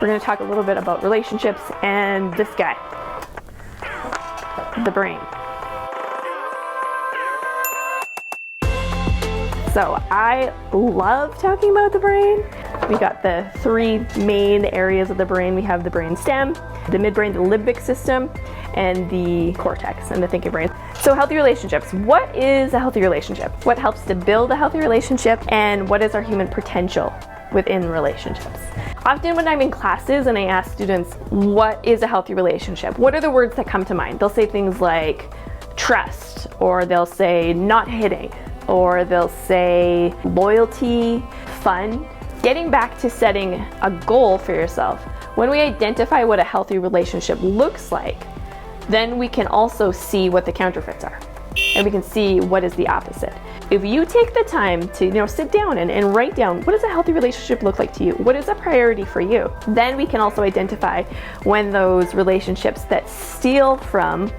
We're going to talk a little bit about relationships and this guy, the brain. So I love talking about the brain. We got the three main areas of the brain. We have the brain stem, the midbrain, the limbic system, and the cortex and the thinking brain. So healthy relationships. What is a healthy relationship? What helps to build a healthy relationship? And what is our human potential within relationships? Often when I'm in classes and I ask students, what is a healthy relationship? What are the words that come to mind? They'll say things like trust, or they'll say not hitting, or they'll say loyalty, fun. Getting back to setting a goal for yourself. When we identify what a healthy relationship looks like, then we can also see what the counterfeits are. And we can see what is the opposite. If you take the time to sit down and write down, what does a healthy relationship look like to you? What is a priority for you? Then we can also identify when those relationships that steal from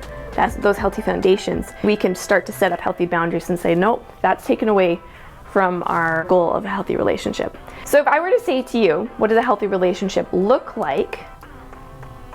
those healthy foundations, we can start to set up healthy boundaries and say, nope, that's taken away from our goal of a healthy relationship. So if I were to say to you, what does a healthy relationship look like?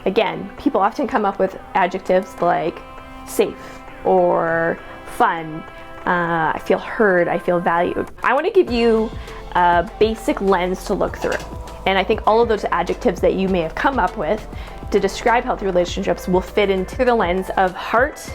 Again, people often come up with adjectives like safe or fun, I feel heard, I feel valued. I want to give you a basic lens to look through. And I think all of those adjectives that you may have come up with to describe healthy relationships will fit into the lens of heart,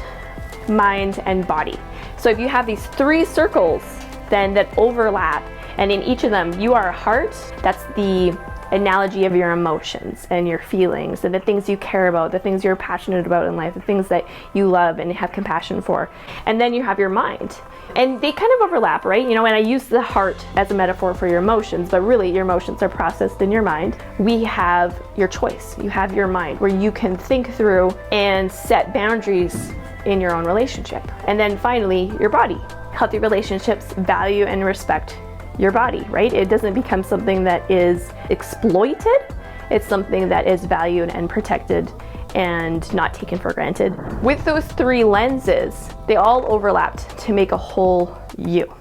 mind, and body. So if you have these three circles then that overlap, and in each of them you are a heart, that's the analogy of your emotions and your feelings and the things you care about, the things you're passionate about in life, the things that you love and have compassion for. And then you have your mind. And they kind of overlap, right? And I use the heart as a metaphor for your emotions, but really your emotions are processed in your mind. We have your choice. You have your mind where you can think through and set boundaries in your own relationship. And then finally, your body. Healthy relationships value and respect your body, right? It doesn't become something that is exploited. It's something that is valued and protected and not taken for granted. With those three lenses, they all overlapped to make a whole you.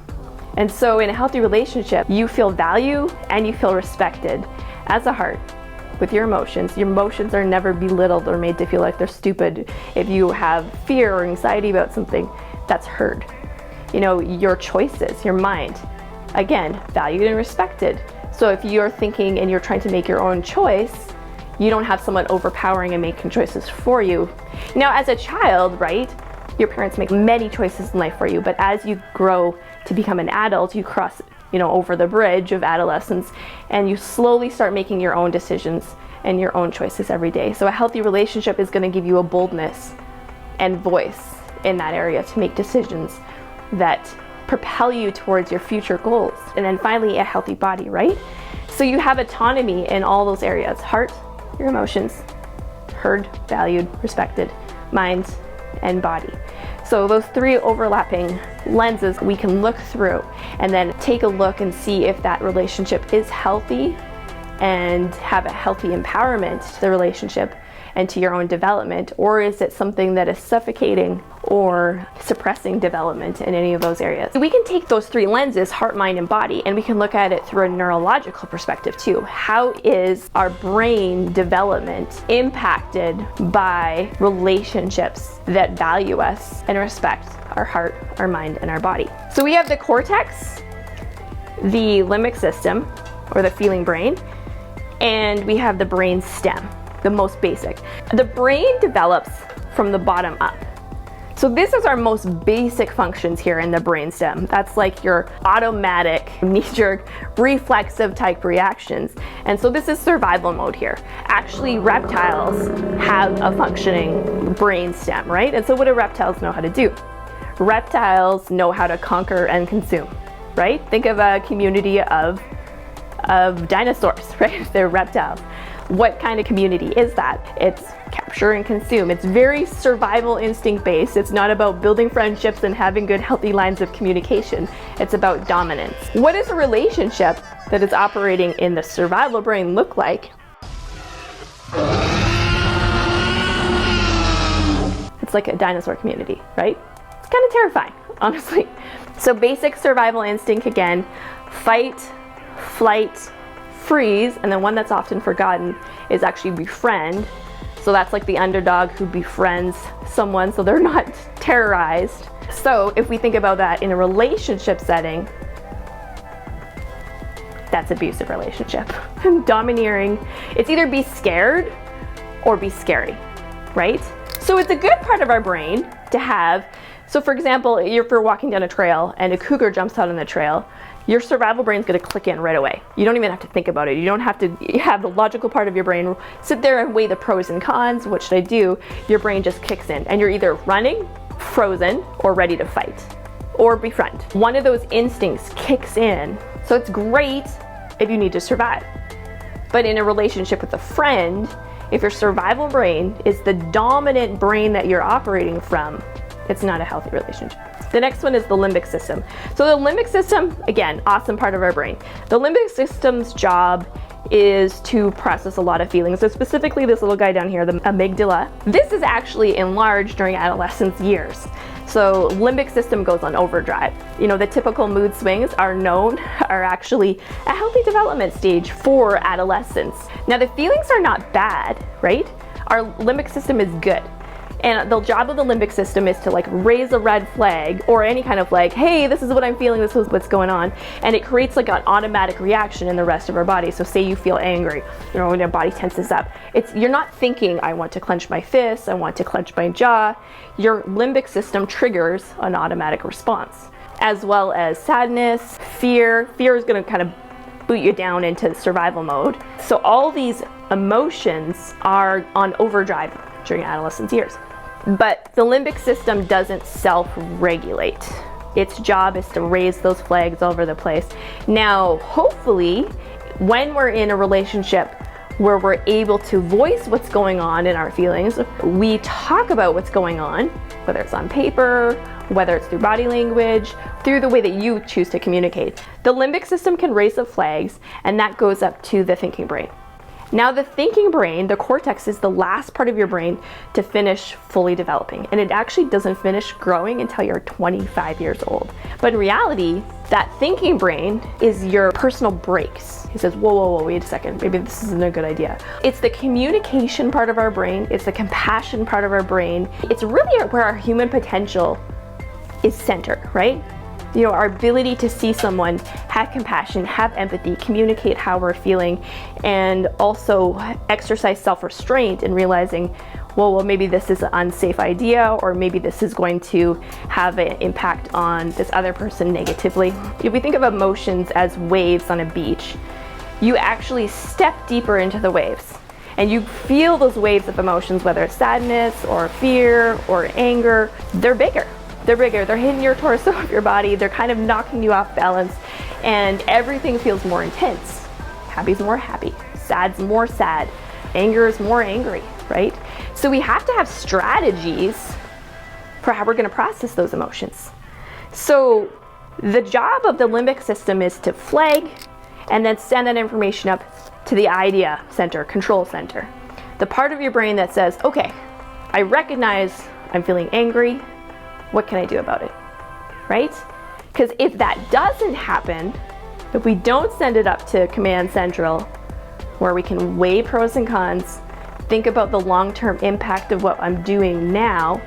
And so in a healthy relationship, you feel value and you feel respected as a heart with your emotions. Your emotions are never belittled or made to feel like they're stupid. If you have fear or anxiety about something, that's heard. Your choices, your mind, again, valued and respected. So if you're thinking and you're trying to make your own choice, you don't have someone overpowering and making choices for you. Now, as a child, right, your parents make many choices in life for you, but as you grow to become an adult, you cross, over the bridge of adolescence, and you slowly start making your own decisions and your own choices every day. So a healthy relationship is going to give you a boldness and voice in that area to make decisions that propel you towards your future goals. And then finally, a healthy body, right? So you have autonomy in all those areas: heart, your emotions, heard, valued, respected, mind, and body. So those three overlapping lenses we can look through and then take a look and see if that relationship is healthy and have a healthy empowerment to the relationship and to your own development, or is it something that is suffocating or suppressing development in any of those areas? We can take those three lenses, heart, mind, and body, and we can look at it through a neurological perspective too. How is our brain development impacted by relationships that value us and respect our heart, our mind, and our body? So we have the cortex, the limbic system, or the feeling brain, and we have the brain stem, the most basic. The brain develops from the bottom up. So this is our most basic functions here in the brain stem. That's like your automatic, knee-jerk, reflexive type reactions. And so this is survival mode here. Actually, reptiles have a functioning brain stem, right? And so what do reptiles know how to do? Reptiles know how to conquer and consume, right? Think of a community of dinosaurs, right? They're reptiles. What kind of community is that? It's capture and consume. It's very survival instinct based. It's not about building friendships and having good healthy lines of communication. It's about dominance. What does a relationship that is operating in the survival brain look like? It's like a dinosaur community, right? It's kind of terrifying, honestly. So basic survival instinct again: fight, flight, freeze, and then one that's often forgotten is actually befriend. So that's like the underdog who befriends someone so they're not terrorized. So if we think about that in a relationship setting, that's abusive relationship. Domineering, it's either be scared or be scary, right? So it's a good part of our brain to have. So for example, if you're walking down a trail and a cougar jumps out on the trail, your survival brain's gonna click in right away. You don't even have to think about it. You don't have to have the logical part of your brain sit there and weigh the pros and cons. What should I do? Your brain just kicks in and you're either running, frozen, or ready to fight, or befriend. One of those instincts kicks in. So it's great if you need to survive. But in a relationship with a friend, if your survival brain is the dominant brain that you're operating from, it's not a healthy relationship. The next one is the limbic system. So the limbic system, again, awesome part of our brain. The limbic system's job is to process a lot of feelings. So specifically this little guy down here, the amygdala, this is actually enlarged during adolescence years. So limbic system goes on overdrive. You know, the typical mood swings are actually a healthy development stage for adolescence. Now the feelings are not bad, right? Our limbic system is good. And the job of the limbic system is to like raise a red flag or any kind of like, hey, this is what I'm feeling, this is what's going on. And it creates like an automatic reaction in the rest of our body. So say you feel angry, you know, when your body tenses up. You're not thinking, I want to clench my fists, I want to clench my jaw. Your limbic system triggers an automatic response, as well as sadness, fear. Fear is gonna kind of boot you down into survival mode. So all these emotions are on overdrive during adolescence years. But the limbic system doesn't self-regulate. Its job is to raise those flags all over the place. Now, hopefully, when we're in a relationship where we're able to voice what's going on in our feelings, we talk about what's going on, whether it's on paper, whether it's through body language, through the way that you choose to communicate. The limbic system can raise the flags, and that goes up to the thinking brain. Now the thinking brain, the cortex, is the last part of your brain to finish fully developing. And it actually doesn't finish growing until you're 25 years old. But in reality, that thinking brain is your personal brakes. It says, whoa, whoa, whoa, wait a second, maybe this isn't a good idea. It's the communication part of our brain, it's the compassion part of our brain. It's really where our human potential is centered, right? You know, our ability to see someone, have compassion, have empathy, communicate how we're feeling, and also exercise self-restraint in realizing, well, maybe this is an unsafe idea, or maybe this is going to have an impact on this other person negatively. If we think of emotions as waves on a beach, you actually step deeper into the waves, and you feel those waves of emotions, whether it's sadness or fear or anger. They're bigger. They're bigger, they're hitting your torso of your body, they're kind of knocking you off balance, and everything feels more intense. Happy's more happy, sad's more sad, anger is more angry, right? So we have to have strategies for how we're gonna process those emotions. So the job of the limbic system is to flag and then send that information up to the idea center, control center. The part of your brain that says, okay, I recognize I'm feeling angry, what can I do about it, right? Because if that doesn't happen, if we don't send it up to Command Central, where we can weigh pros and cons, think about the long-term impact of what I'm doing now,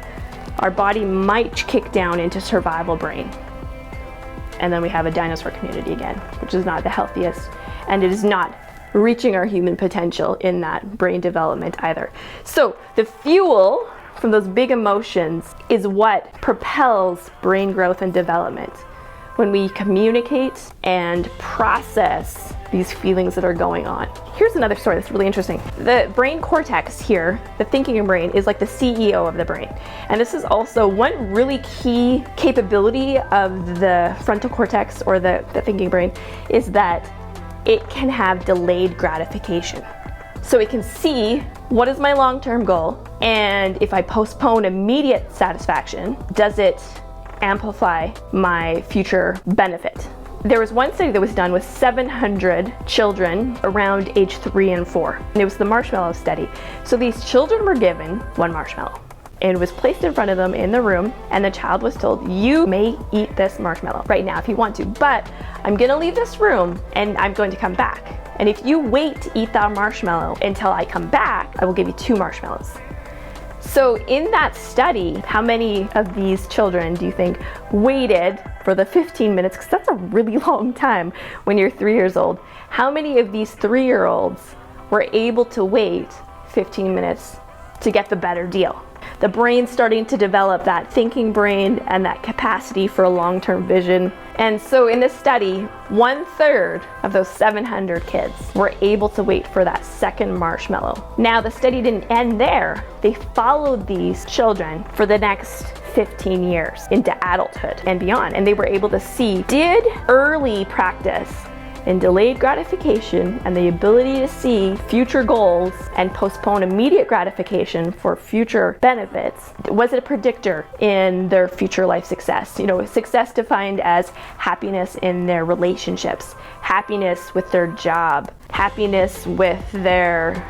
our body might kick down into survival brain. And then we have a dinosaur community again, which is not the healthiest, and it is not reaching our human potential in that brain development either. So the fuel from those big emotions is what propels brain growth and development. When we communicate and process these feelings that are going on. Here's another story that's really interesting. The brain cortex here, the thinking brain, is like the CEO of the brain. And this is also one really key capability of the frontal cortex, or the thinking brain, is that it can have delayed gratification. So it can see, what is my long-term goal? And if I postpone immediate satisfaction, does it amplify my future benefit? There was one study that was done with 700 children around age 3 and 4. And it was the Marshmallow Study. So these children were given one marshmallow. and was placed in front of them in the room, and the child was told, you may eat this marshmallow right now if you want to, but I'm gonna leave this room and I'm going to come back. And if you wait to eat that marshmallow until I come back, I will give you 2 marshmallows. So in that study, how many of these children do you think waited for the 15 minutes? Because that's a really long time when you're 3 years old. How many of these 3-year-olds were able to wait 15 minutes to get the better deal? The brain's starting to develop that thinking brain and that capacity for long-term vision. And so in this study, 1/3 of those 700 kids were able to wait for that second marshmallow. Now, the study didn't end there. They followed these children for the next 15 years into adulthood and beyond. And they were able to see, did early practice in delayed gratification and the ability to see future goals and postpone immediate gratification for future benefits, was it a predictor in their future life success? You know, success defined as happiness in their relationships, happiness with their job, happiness with their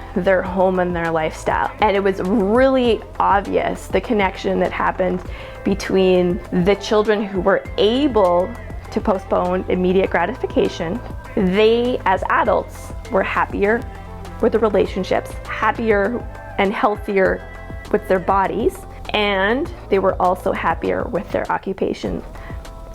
home and their lifestyle. And it was really obvious the connection that happened between the children who were able to postpone immediate gratification. They, as adults, were happier with the relationships, happier and healthier with their bodies, and they were also happier with their occupation.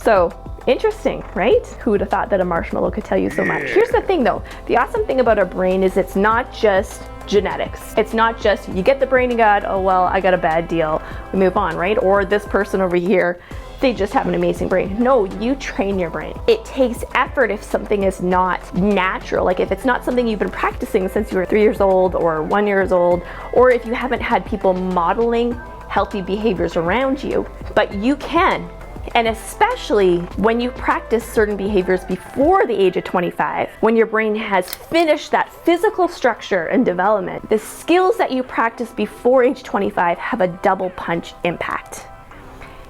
So, interesting, right? Who would have thought that a marshmallow could tell you so much? Here's the thing though, the awesome thing about our brain is it's not just genetics. It's not just you get the brain you got, oh well, I got a bad deal, we move on, right? Or this person over here, they just have an amazing brain. No, you train your brain. It takes effort if something is not natural, like if it's not something you've been practicing since you were 3 years old or 1 year old, or if you haven't had people modeling healthy behaviors around you, but you can. And especially when you practice certain behaviors before the age of 25, when your brain has finished that physical structure and development, the skills that you practice before age 25 have a double punch impact.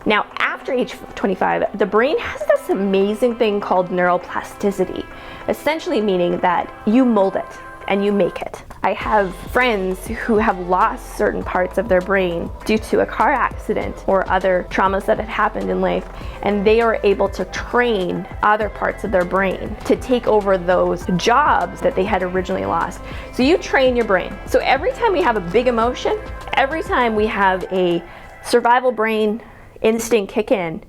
Now, after age 25, the brain has this amazing thing called neuroplasticity, essentially meaning that you mold it and you make it. I have friends who have lost certain parts of their brain due to a car accident or other traumas that had happened in life, and they are able to train other parts of their brain to take over those jobs that they had originally lost. So you train your brain. So every time we have a big emotion, every time we have a survival brain instinct kick in,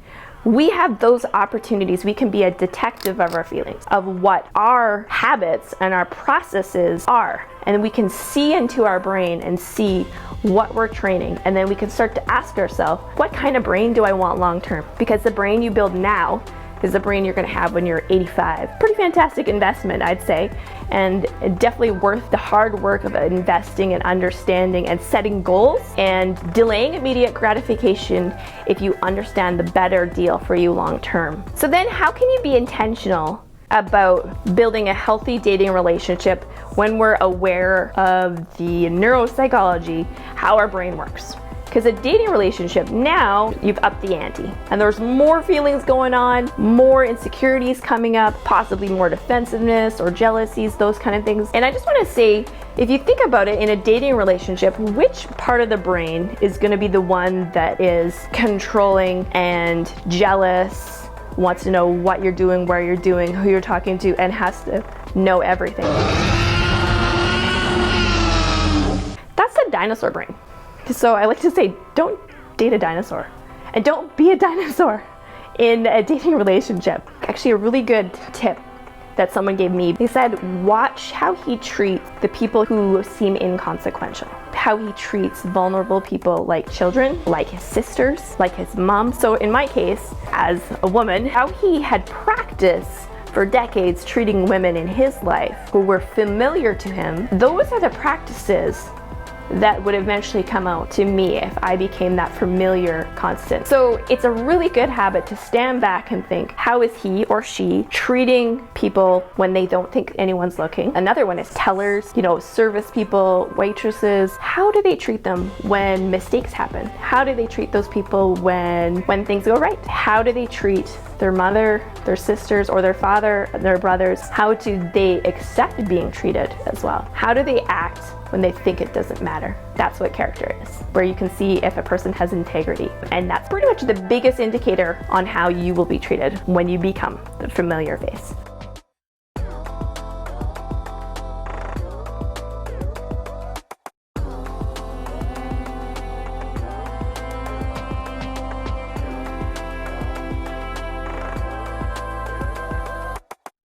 we have those opportunities. We can be a detective of our feelings, of what our habits and our processes are. And we can see into our brain and see what we're training. And then we can start to ask ourselves, what kind of brain do I want long term? Because the brain you build now is the brain you're gonna have when you're 85. Pretty fantastic investment, I'd say, and definitely worth the hard work of investing and understanding and setting goals and delaying immediate gratification if you understand the better deal for you long term. So then how can you be intentional about building a healthy dating relationship when we're aware of the neuropsychology, how our brain works? Because a dating relationship, now you've upped the ante and there's more feelings going on, more insecurities coming up, possibly more defensiveness or jealousies, those kind of things. And I just want to say, if you think about it, in a dating relationship, which part of the brain is going to be the one that is controlling and jealous, wants to know what you're doing, where you're doing, who you're talking to, and has to know everything? That's the dinosaur brain. So I like to say, don't date a dinosaur and don't be a dinosaur in a dating relationship. Actually, a really good tip that someone gave me, they said, watch how he treats the people who seem inconsequential, how he treats vulnerable people like children, like his sisters, like his mom. So in my case, as a woman, how he had practiced for decades treating women in his life who were familiar to him, those are the practices that would eventually come out to me if I became that familiar constant. So it's a really good habit to stand back and think, how is he or she treating people when they don't think anyone's looking? Another one is tellers, service people, waitresses. How do they treat them when mistakes happen? How do they treat those people when things go right? How do they treat their mother, their sisters, or their father, their brothers, how do they accept being treated as well? How do they act when they think it doesn't matter? That's what character is, where you can see if a person has integrity. And that's pretty much the biggest indicator on how you will be treated when you become the familiar face.